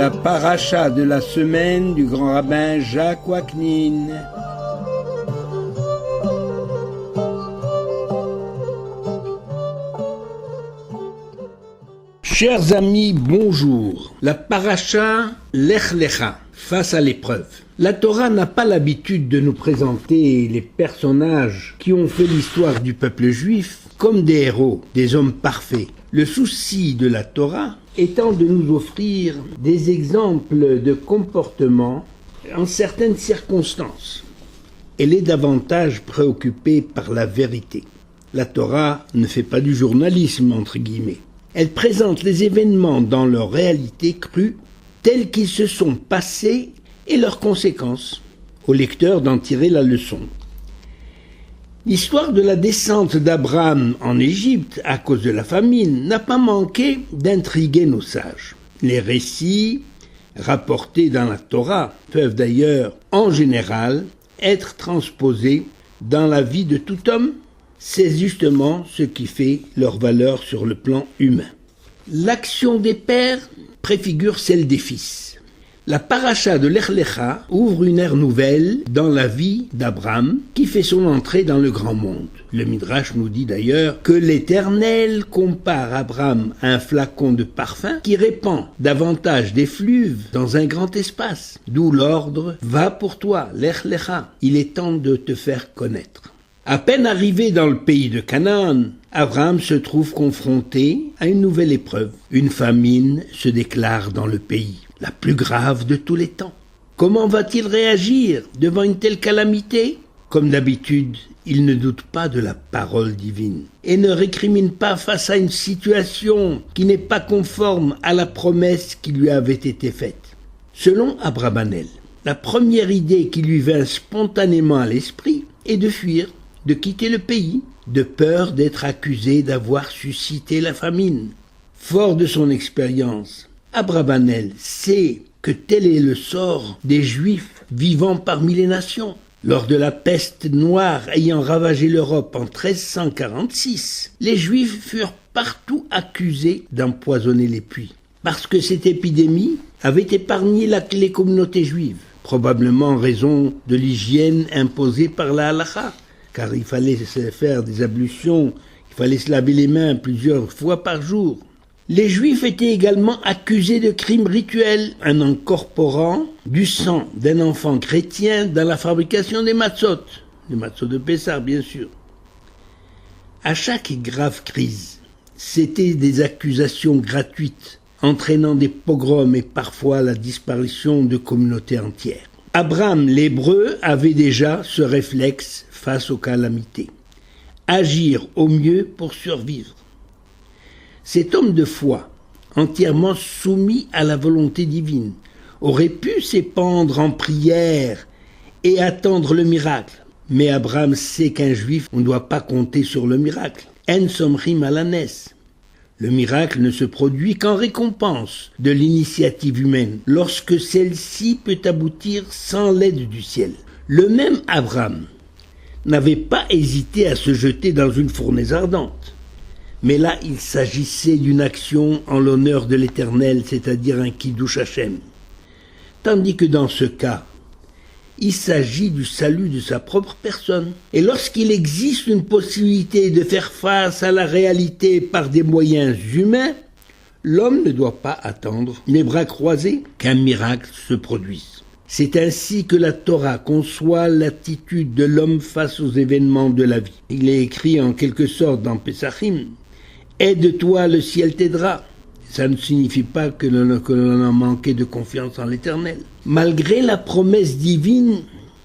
La paracha de la semaine du grand rabbin Jacques Waknin. Chers amis, bonjour. La paracha Lech Lecha, face à l'épreuve. La Torah n'a pas l'habitude de nous présenter les personnages qui ont fait l'histoire du peuple juif comme des héros, des hommes parfaits. Le souci de la Torah étant de nous offrir des exemples de comportement en certaines circonstances. Elle est davantage préoccupée par la vérité. La Torah ne fait pas du journalisme, entre guillemets. Elle présente les événements dans leur réalité crue, tels qu'ils se sont passés et leurs conséquences, au lecteur d'en tirer la leçon. L'histoire de la descente d'Abraham en Égypte à cause de la famine n'a pas manqué d'intriguer nos sages. Les récits rapportés dans la Torah peuvent d'ailleurs, en général, être transposés dans la vie de tout homme. C'est justement ce qui fait leur valeur sur le plan humain. L'action des pères préfigure celle des fils. La paracha de Lech Lecha ouvre une ère nouvelle dans la vie d'Abraham qui fait son entrée dans le grand monde. Le Midrash nous dit d'ailleurs que l'Éternel compare Abraham à un flacon de parfum qui répand davantage d'effluves dans un grand espace. D'où l'ordre « Va pour toi, Lech Lecha ». Il est temps de te faire connaître. À peine arrivé dans le pays de Canaan, Abraham se trouve confronté à une nouvelle épreuve. Une famine se déclare dans le pays, la plus grave de tous les temps. Comment va-t-il réagir devant une telle calamité ? Comme d'habitude, il ne doute pas de la parole divine et ne récrimine pas face à une situation qui n'est pas conforme à la promesse qui lui avait été faite. Selon Abrabanel, la première idée qui lui vint spontanément à l'esprit est de fuir, de quitter le pays, de peur d'être accusé d'avoir suscité la famine. Fort de son expérience, Abrabanel sait que tel est le sort des Juifs vivant parmi les nations. Lors de la peste noire ayant ravagé l'Europe en 1346, les Juifs furent partout accusés d'empoisonner les puits, parce que cette épidémie avait épargné les communautés juives, probablement en raison de l'hygiène imposée par la halakha, car il fallait se faire des ablutions, il fallait se laver les mains plusieurs fois par jour. Les Juifs étaient également accusés de crimes rituels en incorporant du sang d'un enfant chrétien dans la fabrication des matzot de Pessah bien sûr. À chaque grave crise, c'était des accusations gratuites, entraînant des pogroms et parfois la disparition de communautés entières. Abraham l'Hébreu avait déjà ce réflexe face aux calamités. Agir au mieux pour survivre. Cet homme de foi, entièrement soumis à la volonté divine, aurait pu s'épandre en prière et attendre le miracle. Mais Abraham sait qu'un juif, on ne doit pas compter sur le miracle. En somrim alanes. Le miracle ne se produit qu'en récompense de l'initiative humaine, lorsque celle-ci peut aboutir sans l'aide du ciel. Le même Abraham n'avait pas hésité à se jeter dans une fournaise ardente. Mais là, il s'agissait d'une action en l'honneur de l'Éternel, c'est-à-dire un Kiddush Hashem. Tandis que dans ce cas, il s'agit du salut de sa propre personne. Et lorsqu'il existe une possibilité de faire face à la réalité par des moyens humains, l'homme ne doit pas attendre, les bras croisés, qu'un miracle se produise. C'est ainsi que la Torah conçoit l'attitude de l'homme face aux événements de la vie. Il est écrit en quelque sorte dans Pesachim, « Aide-toi, le ciel t'aidera ». Ça ne signifie pas que l'on a manqué de confiance en l'Éternel. Malgré la promesse divine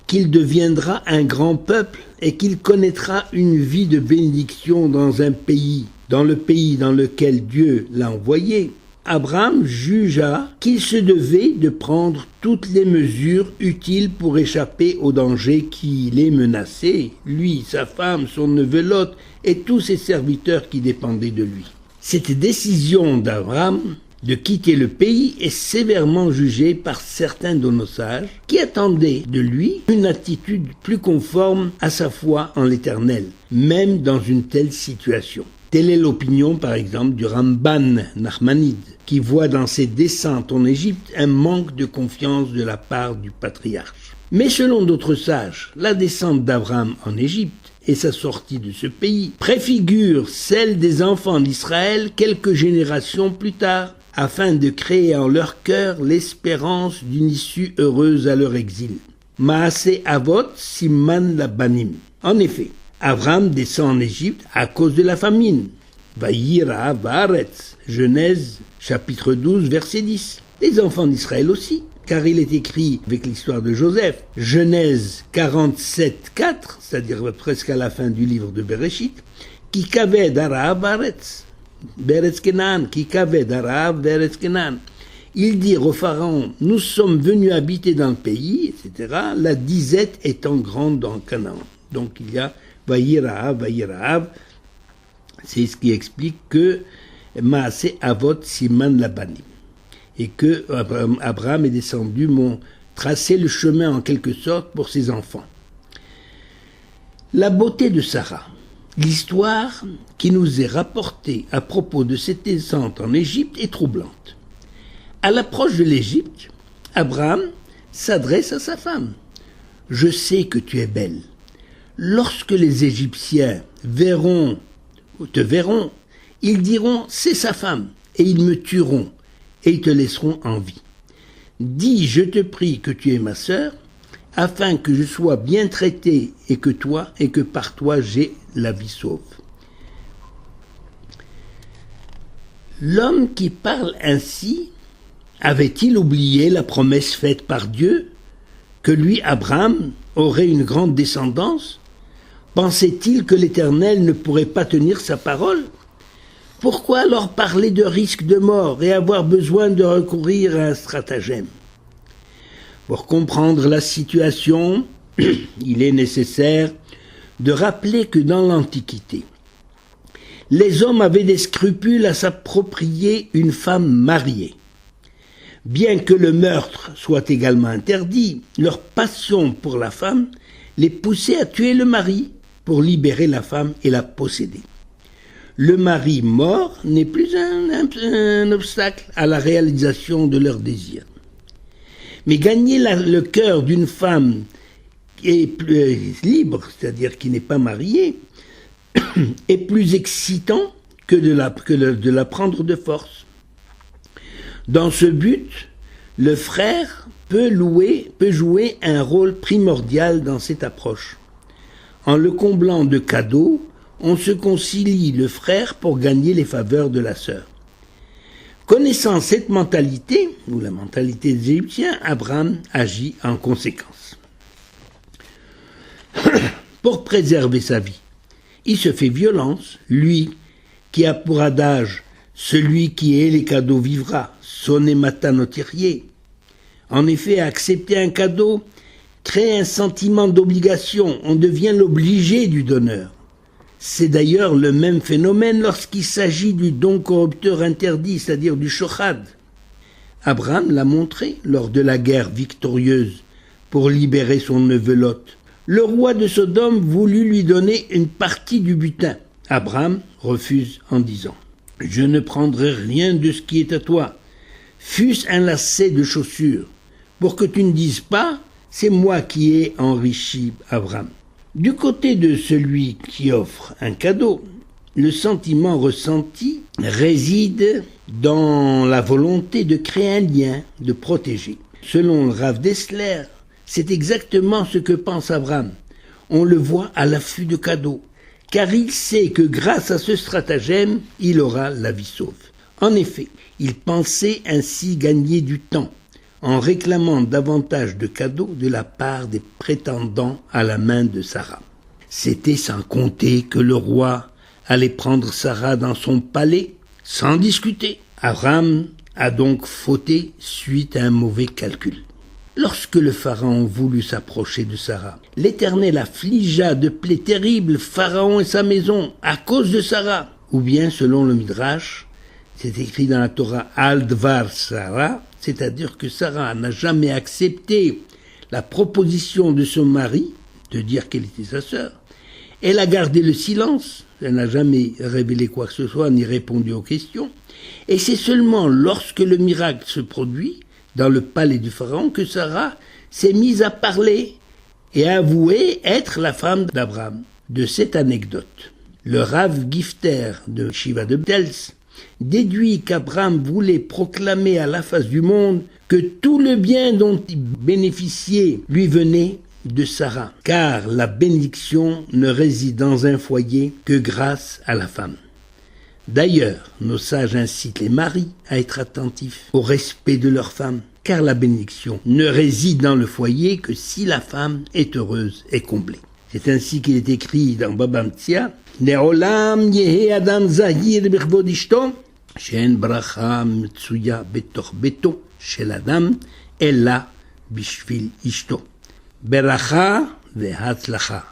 qu'il deviendra un grand peuple et qu'il connaîtra une vie de bénédiction dans un pays, dans le pays dans lequel Dieu l'a envoyé, Abraham jugea qu'il se devait de prendre toutes les mesures utiles pour échapper au danger qui les menaçait, lui, sa femme, son neveu Lot et tous ses serviteurs qui dépendaient de lui. Cette décision d'Abraham de quitter le pays est sévèrement jugée par certains de nos sages qui attendaient de lui une attitude plus conforme à sa foi en l'Éternel, même dans une telle situation. Telle est l'opinion, par exemple, du Ramban Nachmanide, qui voit dans ses descentes en Égypte un manque de confiance de la part du patriarche. Mais selon d'autres sages, la descente d'Abraham en Égypte et sa sortie de ce pays préfigure celle des enfants d'Israël quelques générations plus tard, afin de créer en leur cœur l'espérance d'une issue heureuse à leur exil. Maaseh Avot Siman Labanim. En effet, Abraham descend en Égypte à cause de la famine. Vayira Baaretz, Genèse, chapitre 12, verset 10. Les enfants d'Israël aussi, car il est écrit avec l'histoire de Joseph, Genèse 47, 4, c'est-à-dire presque à la fin du livre de Bereshit, qui kaved Arav Baaretz, Beretz Kenan, qui kaved Arav Beretz Kenan. Ils dirent au pharaon, nous sommes venus habiter dans le pays, etc., la disette étant grande en Canaan. Donc il y a Vayirahav, c'est ce qui explique que Maaseh Avot Siman Labanim, et que Abraham est descendu, m'ont tracé le chemin en quelque sorte pour ses enfants. La beauté de Sarah, l'histoire qui nous est rapportée à propos de cette descente en Égypte est troublante. À l'approche de l'Égypte, Abraham s'adresse à sa femme. « Je sais que tu es belle. Lorsque les Égyptiens te verront, ils diront « c'est sa femme » et ils me tueront et ils te laisseront en vie. Dis, je te prie que tu es ma sœur, afin que je sois bien traité et que par toi j'ai la vie sauve. » L'homme qui parle ainsi avait-il oublié la promesse faite par Dieu que lui, Abraham, aurait une grande descendance? Pensait-il que l'Éternel ne pourrait pas tenir sa parole? Pourquoi alors parler de risque de mort et avoir besoin de recourir à un stratagème? Pour comprendre la situation, il est nécessaire de rappeler que dans l'Antiquité, les hommes avaient des scrupules à s'approprier une femme mariée. Bien que le meurtre soit également interdit, leur passion pour la femme les poussait à tuer le mari pour libérer la femme et la posséder. Le mari mort n'est plus un obstacle à la réalisation de leurs désirs. Mais gagner le cœur d'une femme qui est plus libre, c'est-à-dire qui n'est pas mariée, est plus excitant que de la prendre de force. Dans ce but, le frère peut jouer un rôle primordial dans cette approche. En le comblant de cadeaux, on se concilie le frère pour gagner les faveurs de la sœur. Connaissant cette mentalité, ou la mentalité des Égyptiens, Abraham agit en conséquence. Pour préserver sa vie, il se fait violence, lui qui a pour adage « celui qui ait les cadeaux vivra », sonne matanotirier. En effet, accepter un cadeau crée un sentiment d'obligation, on devient l'obligé du donneur. C'est d'ailleurs le même phénomène lorsqu'il s'agit du don corrupteur interdit, c'est-à-dire du shochad. Abraham l'a montré lors de la guerre victorieuse pour libérer son neveu Lot. Le roi de Sodome voulut lui donner une partie du butin. Abraham refuse en disant « Je ne prendrai rien de ce qui est à toi, fût-ce un lacet de chaussures, pour que tu ne dises pas « c'est moi qui ai enrichi Abraham ». Du côté de celui qui offre un cadeau, le sentiment ressenti réside dans la volonté de créer un lien, de protéger. Selon le Rav Dessler, c'est exactement ce que pense Abraham. On le voit à l'affût de cadeaux, car il sait que grâce à ce stratagème, il aura la vie sauve. En effet, il pensait ainsi gagner du temps, en réclamant davantage de cadeaux de la part des prétendants à la main de Sarah. C'était sans compter que le roi allait prendre Sarah dans son palais, sans discuter. Abraham a donc fauté suite à un mauvais calcul. Lorsque le pharaon voulut s'approcher de Sarah, l'Éternel affligea de plaies terribles Pharaon et sa maison à cause de Sarah. Ou bien, selon le Midrash, c'est écrit dans la Torah Al-Dvar Sarah, c'est-à-dire que Sarah n'a jamais accepté la proposition de son mari de dire qu'elle était sa sœur, Elle a gardé le silence, elle n'a jamais révélé quoi que ce soit ni répondu aux questions, et c'est seulement lorsque le miracle se produit, dans le palais du pharaon, que Sarah s'est mise à parler et à avouer être la femme d'Abraham. De cette anecdote, le Rav Gifter de Shiva de Tels déduit qu'Abraham voulait proclamer à la face du monde que tout le bien dont il bénéficiait lui venait de Sarah, car la bénédiction ne réside dans un foyer que grâce à la femme. D'ailleurs, nos sages incitent les maris à être attentifs au respect de leurs femmes, car la bénédiction ne réside dans le foyer que si la femme est heureuse et comblée. C'est ainsi qu'il est écrit dans Baba Metzia, Le'olam yehe adam zahir b'chvod ishto, she'en bracha metzuya betoch beto shel adam, ella bishvil ishto. Beracha ve'hatzlacha.